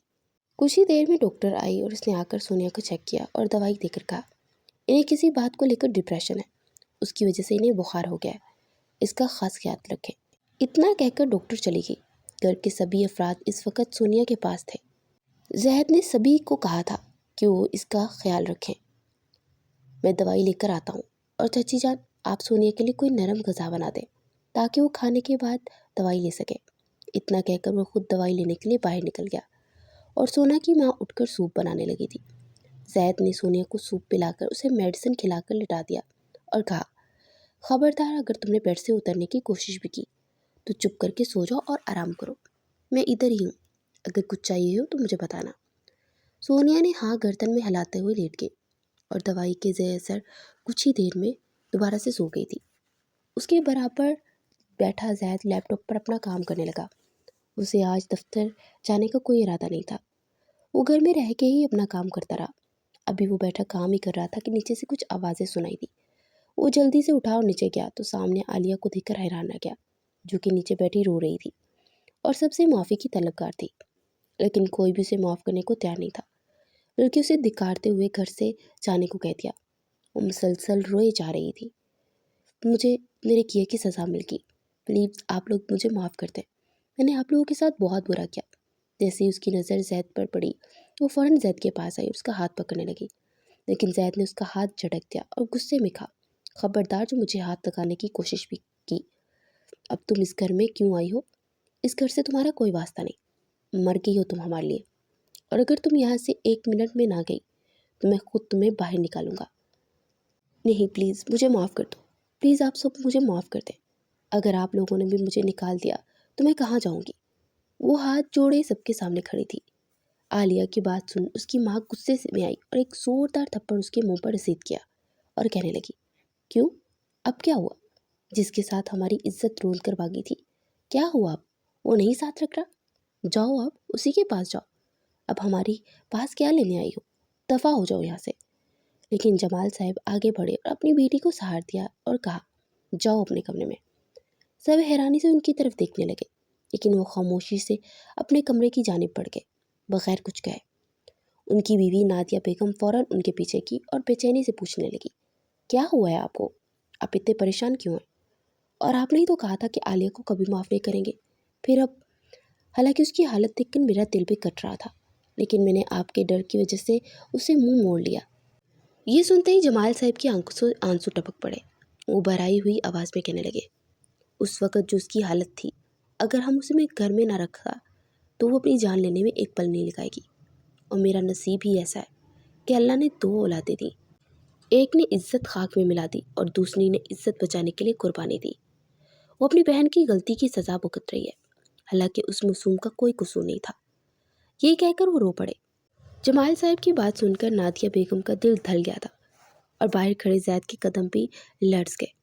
کچھ ہی دیر میں ڈاکٹر آئی اور اس نے آ کر سونیا کو چیک کیا اور دوائی دے کر کہا، انہیں کسی بات کو لے کر ڈپریشن ہے، اس کی وجہ سے انہیں بخار ہو گیا ہے، اس کا خاص خیال رکھیں. اتنا کہہ کر ڈاکٹر چلی گئی. گھر کے سبھی افراد اس وقت سونیا کے پاس تھے. زید نے سبھی کو کہا تھا کہ وہ اس کا خیال رکھیں، میں دوائی لے کر آتا ہوں، اور چچی جان آپ سونیا کے لیے کوئی نرم غذا بنا دیں تاکہ وہ کھانے کے بعد دوائی لے سکے. اتنا کہہ کر وہ خود دوائی لینے کے لیے باہر نکل گیا اور سونا کی ماں اٹھ کر سوپ بنانے لگی تھی. زید نے سونیا کو سوپ پلا کر اسے میڈیسن کھلا کر لٹا دیا اور کہا، خبردار اگر تم نے بیڈ سے اترنے کی کوشش بھی کی تو چپ کر کے سو جاؤ اور آرام کرو، میں ادھر ہی ہوں، اگر کچھ چاہیے ہو تو مجھے بتانا۔ سونیا نے ہاں گردن میں ہلاتے ہوئے لیٹ گئی اور دوائی کے زیر اثر کچھ ہی دیر میں دوبارہ سے سو گئی تھی۔ اس کے برابر بیٹھا زید لیپ ٹاپ پر اپنا کام کرنے لگا۔ اسے آج دفتر جانے کا کوئی ارادہ نہیں تھا، وہ گھر میں رہ کے ہی اپنا کام کرتا رہا۔ ابھی وہ بیٹھا کام ہی کر رہا تھا کہ نیچے سے کچھ آوازیں سنائی دی۔ وہ جلدی سے اٹھا اور نیچے گیا تو سامنے عالیہ کو دیکھ کر حیران رہ گیا، جو کہ نیچے بیٹھی رو رہی تھی اور سب سے معافی کی طلبگار تھی، لیکن کوئی بھی اسے معاف کرنے کو تیار نہیں تھا، بلکہ اسے دھکارتے ہوئے گھر سے جانے کو کہہ دیا۔ وہ مسلسل روئے جا رہی تھی۔ مجھے میرے کیے کی سزا مل گئی، پلیز آپ لوگ مجھے معاف کر دیں، میں نے آپ لوگوں کے ساتھ بہت برا کیا۔ جیسے ہی اس کی نظر زید پر پڑی وہ فوراً زید کے پاس آئی اور اس کا ہاتھ پکڑنے لگی، لیکن زید نے اس کا ہاتھ جھٹک دیا اور غصے میں کہا، خبردار جو مجھے ہاتھ لگانے کی کوشش بھی کی، اب تم اس گھر میں کیوں آئی ہو؟ اس گھر سے تمہارا کوئی واسطہ نہیں، مر گئی ہو تم ہمارے لیے، اور اگر تم یہاں سے 1 منٹ میں نہ گئی تو میں خود تمہیں باہر نکالوں گا۔ نہیں پلیز مجھے معاف کر دو، پلیز آپ سب مجھے معاف کر دیں، اگر آپ لوگوں نے بھی مجھے نکال دیا تو میں کہاں جاؤں گی؟ وہ ہاتھ جوڑے سب کے سامنے کھڑی تھی۔ عالیہ کی بات سن اس کی ماں غصے میں آئی اور ایک زوردار تھپڑ اس کے منہ پر رسید کیا اور کہنے لگی، کیوں؟ اب کیا ہوا؟ جس کے ساتھ ہماری عزت رول کر بھاگی تھی، کیا ہوا اب؟ وہ نہیں ساتھ رکھ رہا؟ جاؤ اب اسی کے پاس جاؤ، اب ہماری پاس کیا لینے آئی ہو؟ دفع ہو جاؤ یہاں سے۔ لیکن جمال صاحب آگے بڑھے اور اپنی بیٹی کو سہار دیا اور کہا، جاؤ اپنے کمرے میں۔ سب حیرانی سے ان کی طرف دیکھنے لگے، لیکن وہ خاموشی سے اپنے کمرے کی جانب بڑھ گئے بغیر کچھ کہے۔ ان کی بیوی نادیہ بیگم فوراً ان کے پیچھے کی اور بے چینی سے پوچھنے لگی، کیا ہوا ہے آپ کو؟ آپ اتنے پریشان کیوں ہیں؟ اور آپ نے ہی تو کہا تھا کہ عالیہ کو کبھی معاف نہیں کریں گے، پھر اب؟ حالانکہ اس کی حالت دیکھ کر میرا دل بھی کٹ رہا تھا، لیکن میں نے آپ کے ڈر کی وجہ سے اسے منہ موڑ لیا۔ یہ سنتے ہی جمال صاحب کی آنکھوں سے آنسو ٹپک پڑے۔ وہ بھرائی ہوئی آواز میں کہنے لگے، اس وقت جو اس کی حالت تھی، اگر ہم اسے میں گھر میں نہ رکھا تو وہ اپنی جان لینے میں ایک پل نہیں لگائے گی، اور میرا نصیب ہی ایسا ہے کہ اللہ نے 2 اولادیں دیں، ایک نے عزت خاک میں ملا دی اور دوسری نے عزت بچانے کے لیے قربانی دی۔ وہ اپنی بہن کی غلطی کی سزا بھگت رہی ہے، حالانکہ اس معصوم کا کوئی قصور نہیں تھا۔ یہ کہہ کر وہ رو پڑے۔ جمال صاحب کی بات سن کر نادیہ بیگم کا دل دھل گیا تھا اور باہر کھڑے زید کے قدم بھی لرز گئے۔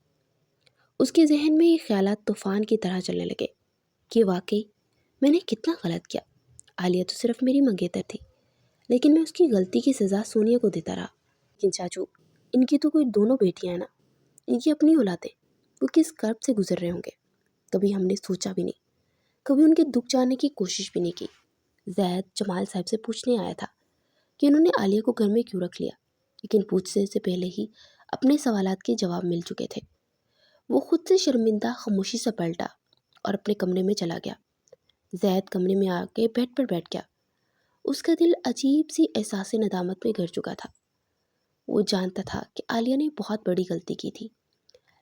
اس کے ذہن میں یہ خیالات طوفان کی طرح چلنے لگے کہ واقعی میں نے کتنا غلط کیا۔ عالیہ تو صرف میری منگیتر تھی، لیکن میں اس کی غلطی کی سزا سونیا کو دیتا رہا۔ لیکن چاچو، ان کی تو کوئی 2 بیٹیاں ہیں نا، ان کی اپنی اولادیں، وہ کس کرب سے گزر رہے ہوں گے، کبھی ہم نے سوچا بھی نہیں، کبھی ان کے دکھ جاننے کی کوشش بھی نہیں کی۔ زید جمال صاحب سے پوچھنے آیا تھا کہ انہوں نے عالیہ کو گھر میں کیوں رکھ لیا، لیکن پوچھنے سے پہلے ہی اپنے سوالات کے جواب مل چکے تھے۔ وہ خود سے شرمندہ خاموشی سے پلٹا اور اپنے کمرے میں چلا گیا۔ زید کمرے میں آ کے بیڈ پر بیٹھ گیا۔ اس کا دل عجیب سی احساس ندامت میں گر چکا تھا۔ وہ جانتا تھا کہ عالیہ نے بہت بڑی غلطی کی تھی،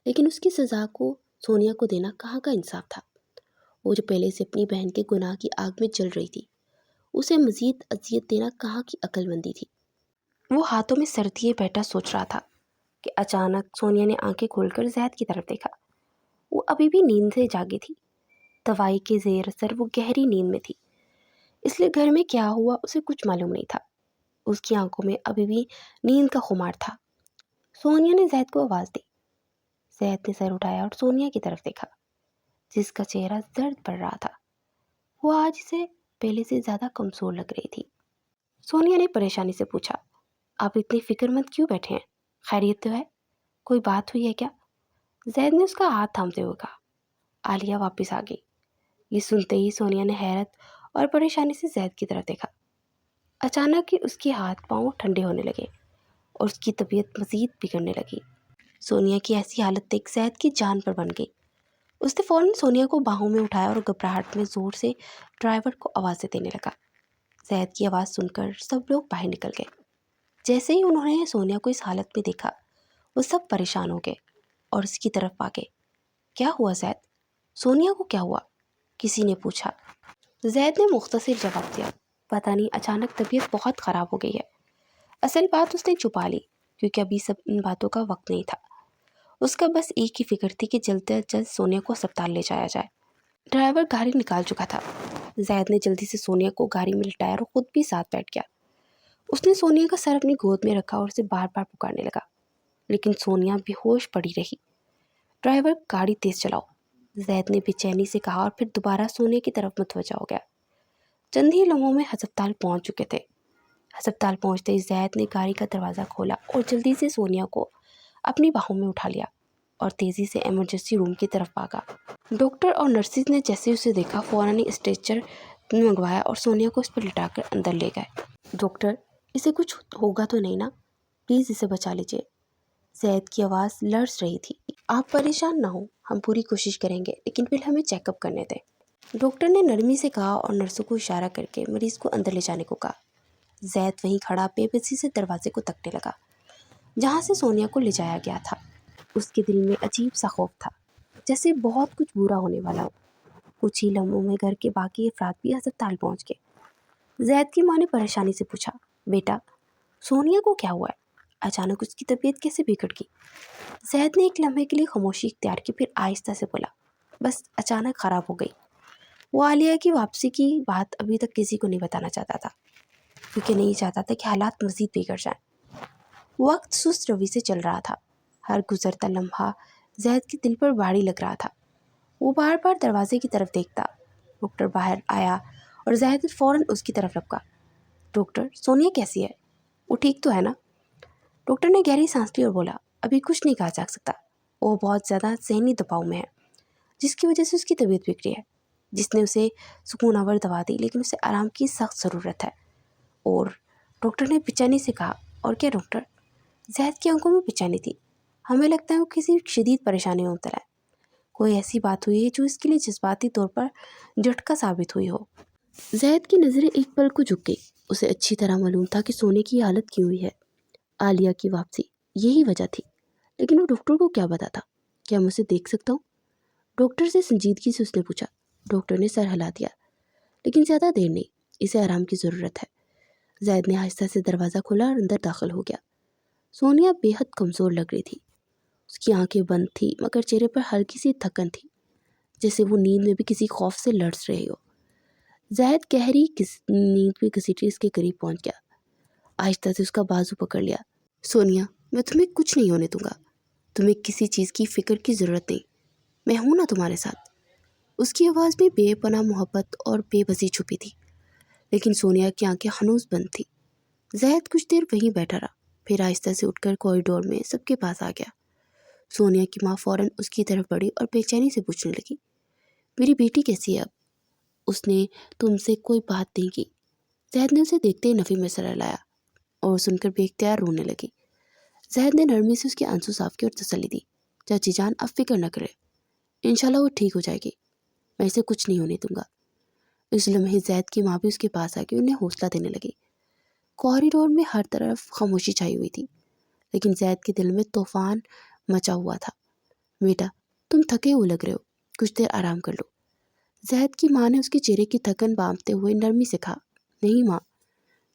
لیکن اس کی سزا کو سونیا کو دینا کہاں کا انصاف تھا۔ وہ جو پہلے سے اپنی بہن کے گناہ کی آگ میں جل رہی تھی، اسے مزید اذیت دینا کہاں کی عقل مندی تھی۔ وہ ہاتھوں میں سر دیے بیٹھا سوچ رہا تھا کہ اچانک سونیا نے آنکھیں کھول کر زید کی طرف دیکھا۔ وہ ابھی بھی نیند سے جاگی تھی، دوائی کے زیر اثر وہ گہری نیند میں تھی، اس لیے گھر میں کیا ہوا اسے کچھ معلوم نہیں تھا۔ اس کی آنکھوں میں ابھی بھی نیند کا خمار تھا۔ سونیا نے زید کو آواز دی۔ زید نے سر اٹھایا اور سونیا کی طرف دیکھا، جس کا چہرہ زرد پڑ رہا تھا۔ وہ آج سے پہلے سے زیادہ کمزور لگ رہی تھی۔ سونیا نے پریشانی سے پوچھا، آپ اتنی فکر مند کیوں بیٹھے ہیں؟ خیریت تو ہے؟ کوئی بات ہوئی ہے کیا؟ زید نے اس کا ہاتھ تھامتے ہوئے کہا، عالیہ واپس آ گئی۔ یہ سنتے ہی سونیا نے حیرت اور پریشانی سے زید کی طرف دیکھا۔ اچانک ہی اس کے ہاتھ پاؤں ٹھنڈے ہونے لگے اور اس کی طبیعت مزید بگڑنے لگی۔ سونیا کی ایسی حالت دیکھ زید کی جان پر بن گئی۔ اس نے فوراً سونیا کو باہوں میں اٹھایا اور گھبراہٹ میں زور سے ڈرائیور کو آوازیں دینے لگا۔ زید کی آواز سن کر سب لوگ باہر نکل گئے۔ جیسے ہی انہوں نے سونیا کو اس حالت میں دیکھا، وہ سب پریشان ہو گئے اور اس کی طرف بھاگے۔ کیا ہوا زید؟ سونیا کو کیا ہوا؟ کسی نے پوچھا۔ زید نے مختصر جواب دیا، پتہ نہیں اچانک طبیعت بہت خراب ہو گئی ہے۔ اصل بات اس نے چھپا لی کیونکہ ابھی سب ان باتوں کا وقت نہیں تھا۔ اس کا بس ایک ہی فکر تھی کہ جلد از جلد سونیا کو اسپتال لے جایا جائے۔ ڈرائیور گاڑی نکال چکا تھا۔ زید نے جلدی سے سونیا کو گاڑی میں لٹایا اور خود بھی ساتھ بیٹھ گیا۔ اس نے سونیا کا سر اپنی گود میں رکھا اور اسے بار بار پکارنے لگا، لیکن سونیا بے ہوش پڑی رہی۔ ڈرائیور گاڑی تیز چلاؤ، زید نے بے چینی سے کہا اور پھر دوبارہ سونیا کی طرف متوجہ ہو گیا۔ چند ہی لمحوں میں ہسپتال پہنچ چکے تھے۔ ہسپتال پہنچتے ہی زید نے گاڑی کا دروازہ کھولا اور جلدی سے سونیا کو اپنی باہوں میں اٹھا لیا اور تیزی سے ایمرجنسی روم کی طرف بھاگا۔ ڈاکٹر اور نرسز نے جیسے اسے دیکھا فوراً ہی اسٹریچر منگوایا اور سونیا کو اس پر لٹا کر اندر لے گئے۔ ڈاکٹر، اسے کچھ ہوگا تو نہیں نا؟ پلیز اسے بچا لیجیے۔ زید کی آواز لرز رہی تھی۔ آپ پریشان نہ ہوں، ہم پوری کوشش کریں گے، لیکن پھر ہمیں چیک اپ کرنے دیں، ڈاکٹر نے نرمی سے کہا اور نرسوں کو اشارہ کر کے مریض کو اندر لے جانے کو کہا۔ زید وہیں کھڑا بے بسی سے دروازے کو تکنے لگا جہاں سے سونیا کو لے جایا گیا تھا۔ اس کے دل میں عجیب سا خوف تھا، جیسے بہت کچھ برا ہونے والا ہو۔ کچھ ہی لمحوں میں گھر کے باقی افراد بھی ہسپتال پہنچ گئے۔ زید کی ماں نے پریشانی سے پوچھا، بیٹا سونیا کو کیا ہوا ہے؟ اچانک اس کی طبیعت کیسے بگڑ گئی؟ زید نے ایک لمحے کے لیے خاموشی اختیار کی، پھر آہستہ سے بولا، بس اچانک خراب ہو گئی۔ وہ عالیہ کی واپسی کی بات ابھی تک کسی کو نہیں بتانا چاہتا تھا، کیونکہ نہیں چاہتا تھا کہ حالات مزید بگڑ جائیں۔ وقت سست روی سے چل رہا تھا۔ ہر گزرتا لمحہ زید کے دل پر بھاری لگ رہا تھا۔ وہ بار بار دروازے کی طرف دیکھتا۔ ڈاکٹر باہر آیا اور زید فوراً اس کی طرف لپکا۔ ڈاکٹر، سونیا کیسی ہے؟ وہ ٹھیک تو ہے نا؟ ڈاکٹر نے گہری سانس لی اور بولا، ابھی کچھ نہیں کہا جا سکتا۔ وہ بہت زیادہ ذہنی دباؤ میں ہے، جس کی وجہ سے اس کی طبیعت بگڑی ہے۔ جس نے اسے سکون آور دوا دی، لیکن اسے آرام کی سخت ضرورت ہے۔ اور ڈاکٹر نے بے چینی سے کہا، اور کیا ڈاکٹر؟ زید کی آنکھوں میں بے چینی تھی۔ ہمیں لگتا ہے وہ کسی شدید پریشانی میں مبتلا ہے۔ کوئی ایسی بات ہوئی ہے جو اس کے لیے جذباتی طور پر جھٹکا ثابت ہوئی ہو۔ زید کی نظریں ایک پل کو جھک گئی۔ اسے اچھی طرح معلوم تھا کہ سونے کی حالت کیوں ہوئی ہے۔ عالیہ کی واپسی، یہی وجہ تھی، لیکن وہ ڈاکٹر کو کیا پتا تھا؟ کیا میں اسے دیکھ سکتا ہوں؟ ڈاکٹر سے سنجیدگی سے اس نے پوچھا۔ ڈاکٹر نے سر ہلا دیا، لیکن زیادہ دیر نہیں، اسے آرام کی ضرورت ہے۔ زید نے آہستہ سے دروازہ کھولا اور اندر داخل ہو گیا۔ سونیا بے حد کمزور لگ رہی تھی۔ اس کی آنکھیں بند تھی، مگر چہرے پر ہلکی سی تھکن تھی، جیسے وہ نیند میں بھی کسی خوف سے لرز رہی ہو۔ زید گہری نیند میں گھسیٹے اس کے قریب پہنچ گیا۔ آہستہ سے اس کا بازو پکڑ لیا۔ سونیا، میں تمہیں کچھ نہیں ہونے دوں گا۔ تمہیں کسی چیز کی فکر کی ضرورت نہیں، میں ہوں نا تمہارے ساتھ۔ اس کی آواز میں بے پناہ محبت اور بے بسی چھپی تھی، لیکن سونیا کی آنکھیں ہنوز بند تھی۔ زید کچھ دیر وہیں بیٹھا رہا، پھر آہستہ سے اٹھ کر کوریڈور میں سب کے پاس آ گیا۔ سونیا کی ماں فوراً اس کی طرف بڑھی اور بے چینی سے پوچھنے لگی، میری بیٹی کیسی ہے اب؟ اس نے تم سے کوئی بات نہیں کی؟ زید نے اسے دیکھتے ہی نفی میں سر ہلایا اور سن کر بے اختیار رونے لگی۔ زید نے نرمی سے اس کے آنسو صاف کیے اور تسلی دی، چاچی جان اب فکر نہ کرے، انشاءاللہ وہ ٹھیک ہو جائے گی، میں اسے کچھ نہیں ہونے دوں گا۔ اس لمحے زید کی ماں بھی اس کے پاس آ کے انہیں حوصلہ دینے لگی۔ کوریڈور میں ہر طرف خاموشی چھائی ہوئی تھی، لیکن زید کے دل میں طوفان مچا ہوا تھا۔ بیٹا، تم تھکے ہوئے لگ رہے ہو، کچھ دیر آرام کر لو۔ زید کی ماں نے اس کے چہرے کی تھکن بانپتے ہوئے نرمی سے کہا، نہیں ماں،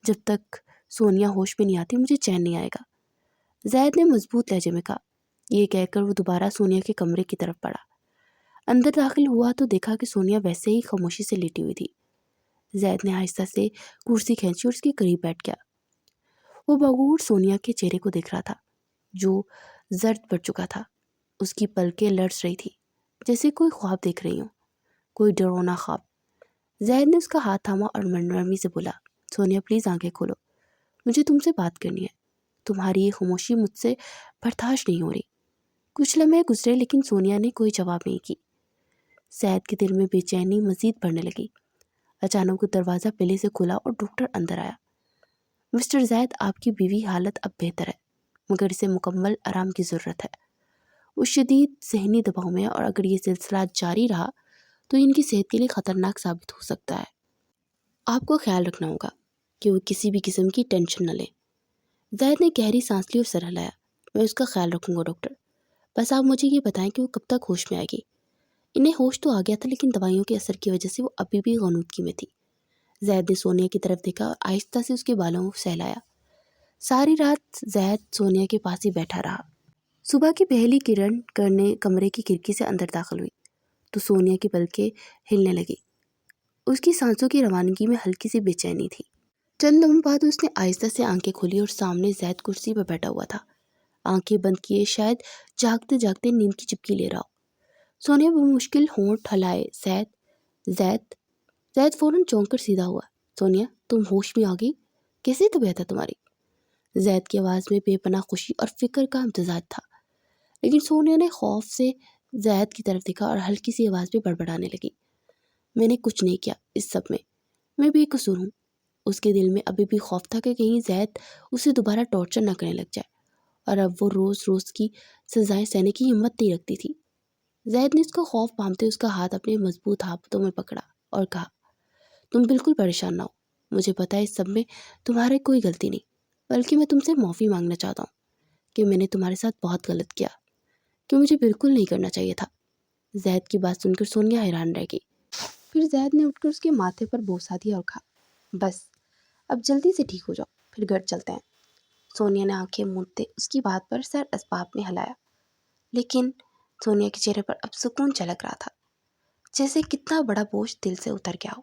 جب تک سونیا ہوش میں نہیں آتی مجھے چین نہیں آئے گا۔ زید نے مضبوط لہجے میں کہا۔ یہ کہہ کر وہ دوبارہ سونیا کے کمرے کی طرف بڑھا۔ اندر داخل ہوا تو دیکھا کہ سونیا ویسے ہی خاموشی سے لیٹی ہوئی تھی۔ زید نے آہستہ سے کرسی کھینچی اور اس کے قریب بیٹھ گیا۔ وہ بغور سونیا کے چہرے کو دیکھ رہا تھا، جو زرد پڑ چکا تھا۔ اس کی پلکیں لرز رہی تھی، جیسے کوئی خواب دیکھ رہی ہوں، کوئی ڈراونا خواب۔ زید نے اس کا ہاتھ تھاما اور نرمی سے بولا، سونیا پلیز آنکھیں کھولو، مجھے تم سے بات کرنی ہے۔ تمہاری یہ خاموشی مجھ سے برداشت نہیں ہو رہی۔ کچھ لمحے گزرے لیکن سونیا نے کوئی جواب نہیں کی۔ زید کے دل میں بے چینی مزید بڑھنے لگی۔ اچانک وہ دروازہ پہلے سے کھلا اور ڈاکٹر اندر آیا۔ مسٹر زید، آپ کی بیوی حالت اب بہتر ہے، مگر اسے مکمل آرام کی ضرورت ہے۔ وہ شدید ذہنی دباؤ میں ہے اور اگر یہ سلسلہ جاری رہا تو ان کی صحت کے لیے خطرناک ثابت ہو سکتا ہے۔ آپ کو خیال رکھنا ہوگا کہ وہ کسی بھی قسم کی ٹینشن نہ لیں۔ زید نے گہری سانس لی اور سر ہلایا۔ میں اس کا خیال رکھوں گا ڈاکٹر، بس آپ مجھے یہ بتائیں کہ وہ کب تک ہوش میں آئے گی؟ انہیں ہوش تو آ گیا تھا، لیکن دوائیوں کے اثر کی وجہ سے وہ ابھی بھی غنودگی میں تھی۔ زید نے سونیا کی طرف دیکھا اور آہستہ سے اس کے بالوں کو سہلایا۔ ساری رات زید سونیا کے پاس ہی بیٹھا رہا۔ صبح کی پہلی کرن کمرے کی کھڑکی سے اندر داخل ہوئی تو سونیا کی پلکیں ہلنے لگی۔ اس کی سانسوں کی روانگی میں ہلکی سی بے چینی تھی۔ چند لمحوں بعد اس نے آہستہ سے آنکھیں کھولی اور سامنے زید کرسی پر بیٹھا ہوا تھا، آنکھیں بند کیے، شاید جاگتے جاگتے نیند کی چپکی لے رہا ہو۔ سونیا بمشکل ہونٹ ہلائے، زید زید فوراً چونک کر سیدھا ہوا۔ سونیا، تم ہوش میں آ گئی؟ کیسی طبیعت ہے تمہاری؟ زید کی آواز میں بے پناہ خوشی اور فکر کا امتزاج تھا، لیکن سونیا نے خوف سے زید کی طرف دیکھا اور ہلکی سی آواز میں بڑبڑانے لگی۔ میں نے کچھ نہیں کیا اس سب میں بے قصور ہوں۔ اس کے دل میں ابھی بھی خوف تھا کہ کہیں زید اسے دوبارہ ٹارچر نہ کرنے لگ جائے، اور اب وہ روز روز کی سزائیں سہنے کی ہمت نہیں رکھتی تھی۔ زید نے اس کا خوف پامتے اس کا ہاتھ اپنے مضبوط ہاتھوں میں پکڑا اور کہا، تم بالکل پریشان نہ ہو، مجھے پتا ہے اس سب میں تمہاری کوئی غلطی نہیں، بلکہ میں تم سے معافی مانگنا چاہتا ہوں کہ میں نے تمہارے ساتھ بہت غلط کیا، کہ مجھے بالکل نہیں کرنا چاہیے تھا۔ زید کی بات سن کر سونیا حیران رہ گئی۔ پھر زید نے اٹھ کر اس کے ماتھے پر بوسہ دیا اور کہا، بس اب جلدی سے ٹھیک ہو جاؤ، پھر گھر چلتے ہیں۔ سونیا نے آنکھیں موندتے اس کی بات پر سر اسباب میں ہلایا، لیکن سونیا کے چہرے پر اب سکون جھلک رہا تھا، جیسے کتنا بڑا بوجھ دل سے اتر گیا ہو،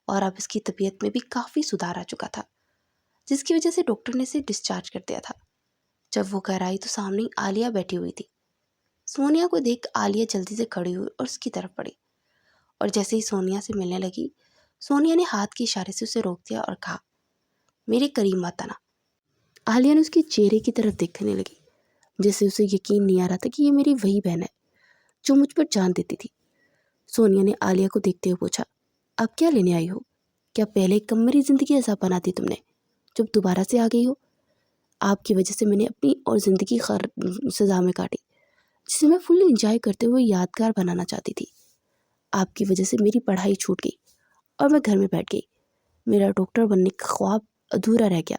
اور اب اس کی طبیعت میں بھی کافی سدھار آ چکا تھا، جس کی وجہ سے ڈاکٹر نے اسے ڈسچارج کر دیا تھا۔ جب وہ گھر آئی تو سامنے عالیہ بیٹھی ہوئی تھی۔ سونیا کو دیکھ عالیہ جلدی سے کھڑی ہوئی اور اس کی طرف بڑھی، اور جیسے ہی سونیا سے ملنے لگی، سونیا نے ہاتھ کے اشارے سے اسے روک دیا اور کہا، میرے قریب مت آنا۔ عالیہ نے اس کے چہرے کی طرف دیکھنے لگی، جیسے اسے یقین نہیں آ رہا تھا کہ یہ میری وہی بہن ہے جو مجھ پر جان دیتی تھی۔ سونیا نے عالیہ کو دیکھتے ہوئے پوچھا، اب کیا لینے آئی ہو؟ کیا پہلے کم میری زندگی ایسا بنا دی تم نے، جب دوبارہ سے آ گئی ہو؟ آپ کی وجہ سے میں نے اپنی اور زندگی سزا میں کاٹی، جسے میں فل انجوائے کرتے ہوئے یادگار بنانا چاہتی تھی۔ آپ کی وجہ سے میری پڑھائی چھوٹ گئی اور میں گھر میں بیٹھ گئی۔ میرا ڈاکٹر بننے کا خواب ادھورا رہ گیا۔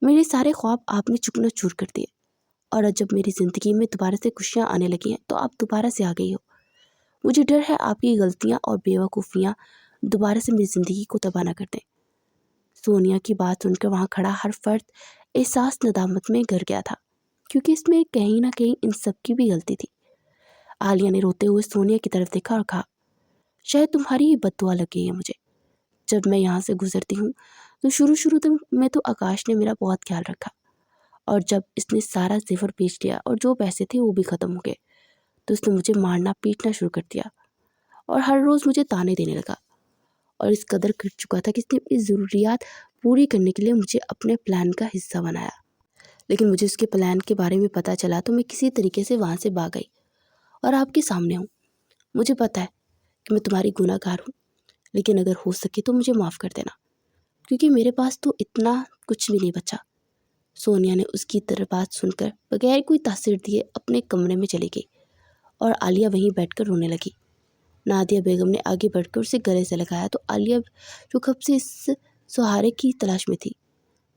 میرے سارے خواب آپ نے چکنا چور کر دیے، اور اب جب میری زندگی میں دوبارہ سے خوشیاں آنے لگی ہیں تو آپ دوبارہ سے آ گئی ہو۔ مجھے ڈر ہے آپ کی غلطیاں اور بیوقوفیاں دوبارہ سے میری زندگی کو تباہ نہ کر دیں۔ سونیا کی بات سن کر وہاں کھڑا ہر فرد احساس ندامت میں گر گیا تھا، کیونکہ اس میں کہیں نہ کہیں ان سب کی بھی غلطی تھی۔ عالیہ نے روتے ہوئے سونیا کی طرف دیکھا اور کہا، شاید تمہاری ہی بد دعا لگ گئی ہے مجھے۔ جب میں یہاں سے گزرتی ہوں تو شروع میں تو آکاش نے میرا بہت خیال رکھا، اور جب اس نے سارا زیور بیچ لیا اور جو پیسے تھے وہ بھی ختم ہو گئے تو اس نے مجھے مارنا پیٹنا شروع کر دیا، اور ہر روز مجھے تانے دینے لگا، اور اس قدر گر چکا تھا کہ اس نے اپنی ضروریات پوری کرنے کے لیے مجھے اپنے پلان کا حصہ بنایا۔ لیکن مجھے اس کے پلان کے بارے میں پتہ چلا تو میں کسی طریقے سے وہاں سے بھاگ گئی اور آپ کے سامنے ہوں۔ مجھے پتہ ہے کہ میں تمہاری گناہ گار ہوں، لیکن اگر ہو سکے تو مجھے معاف کر دینا، کیونکہ میرے پاس تو اتنا کچھ بھی نہیں بچا۔ سونیا نے اس کی طرف بات سن کر بغیر کوئی تاثیر دیے اپنے کمرے میں چلی گئی، اور عالیہ وہیں بیٹھ کر رونے لگی۔ نادیہ بیگم نے آگے بڑھ کر اسے گلے سے لگایا تو عالیہ جو کب سے اس سہارے کی تلاش میں تھی،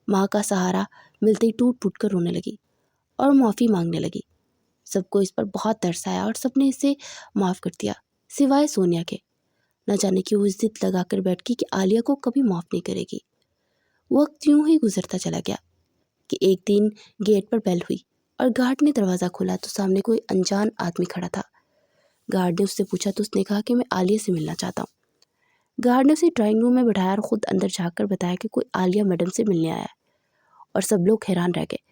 ماں کا سہارا ملتے ہی ٹوٹ ٹوٹ کر رونے لگی اور معافی مانگنے لگی۔ سب کو اس پر بہت ترس آیا اور سب نے اسے معاف کر دیا، سوائے سونیا کے۔ نہ جانے کی وہ ضد لگا کر بیٹھ گئی کہ عالیہ کو کبھی معاف نہیں کرے گی۔ وقت یوں ہی گزرتا چلا گیا کہ ایک دن گیٹ پر بیل ہوئی اور گارڈ نے دروازہ کھولا تو سامنے کوئی انجان آدمی کھڑا تھا۔ گارڈ نے اس سے پوچھا تو اس نے کہا کہ میں عالیہ سے ملنا چاہتا ہوں۔ گارڈ نے اسے ڈرائنگ روم میں بٹھایا اور خود اندر جا کر بتایا کہ کوئی عالیہ میڈم سے ملنے آیا ہے، اور سب لوگ حیران رہ گئے۔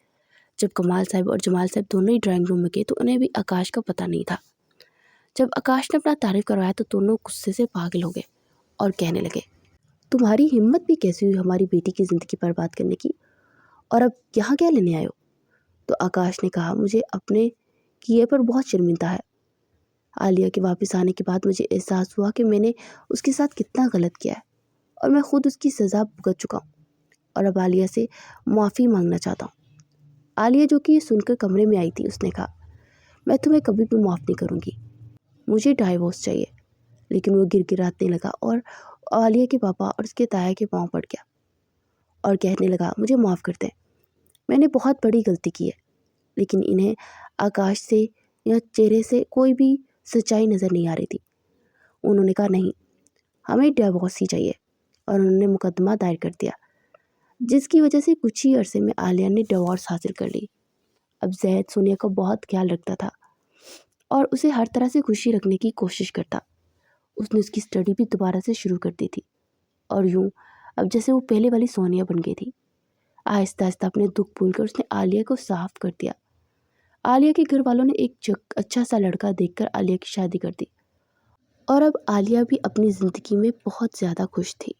جب کمال صاحب اور جمال صاحب دونوں ہی ڈرائنگ روم میں گئے تو انہیں بھی آکاش کا پتہ نہیں تھا۔ جب آکاش نے اپنا تعارف کروایا تو دونوں غصے سے پاگل ہو گئے اور کہنے لگے، تمہاری ہمت بھی کیسی ہوئی ہماری بیٹی کی زندگی برباد کرنے کی، اور اب یہاں کیا لینے آئے ہو؟ تو آکاش نے کہا، مجھے اپنے کیے پر بہت شرمندہ ہے۔ عالیہ کے واپس آنے کے بعد مجھے احساس ہوا کہ میں نے اس کے ساتھ کتنا غلط کیا ہے، اور میں خود اس کی سزا بھگت چکا ہوں، اور اب عالیہ سے معافی مانگنا چاہتا ہوں۔ عالیہ جو کہ یہ سن کر کمرے میں آئی تھی، اس نے کہا، میں تمہیں کبھی بھی معاف نہیں کروں گی، مجھے ڈائیورس چاہیے۔ لیکن وہ گر گرانے لگا اور عالیہ کے پاپا اور اس کے تایا کے پاؤں پڑ گیا اور کہنے لگا، مجھے معاف کر دیں، میں نے بہت بڑی غلطی کی ہے۔ لیکن انہیں آکاش سے یا چہرے سے کوئی بھی سچائی نظر نہیں آ رہی تھی۔ انہوں نے کہا، نہیں، ہمیں ڈائیورس ہی چاہیے، اور انہوں نے مقدمہ دائر کر دیا، جس کی وجہ سے کچھ ہی عرصے میں عالیہ نے ڈیورس حاصل کر لی۔ اب زید سونیا کا بہت خیال رکھتا تھا اور اسے ہر طرح سے خوشی رکھنے کی کوشش کرتا۔ اس نے اس کی اسٹڈی بھی دوبارہ سے شروع کر دی تھی اور یوں اب جیسے وہ پہلے والی سونیا بن گئی تھی۔ آہستہ آہستہ اپنے دکھ بھول کر اس نے عالیہ کو صاف کر دیا۔ عالیہ کے گھر والوں نے ایک اچھا سا لڑکا دیکھ کر عالیہ کی شادی کر دی اور اب عالیہ بھی اپنی زندگی میں بہت زیادہ خوش تھی۔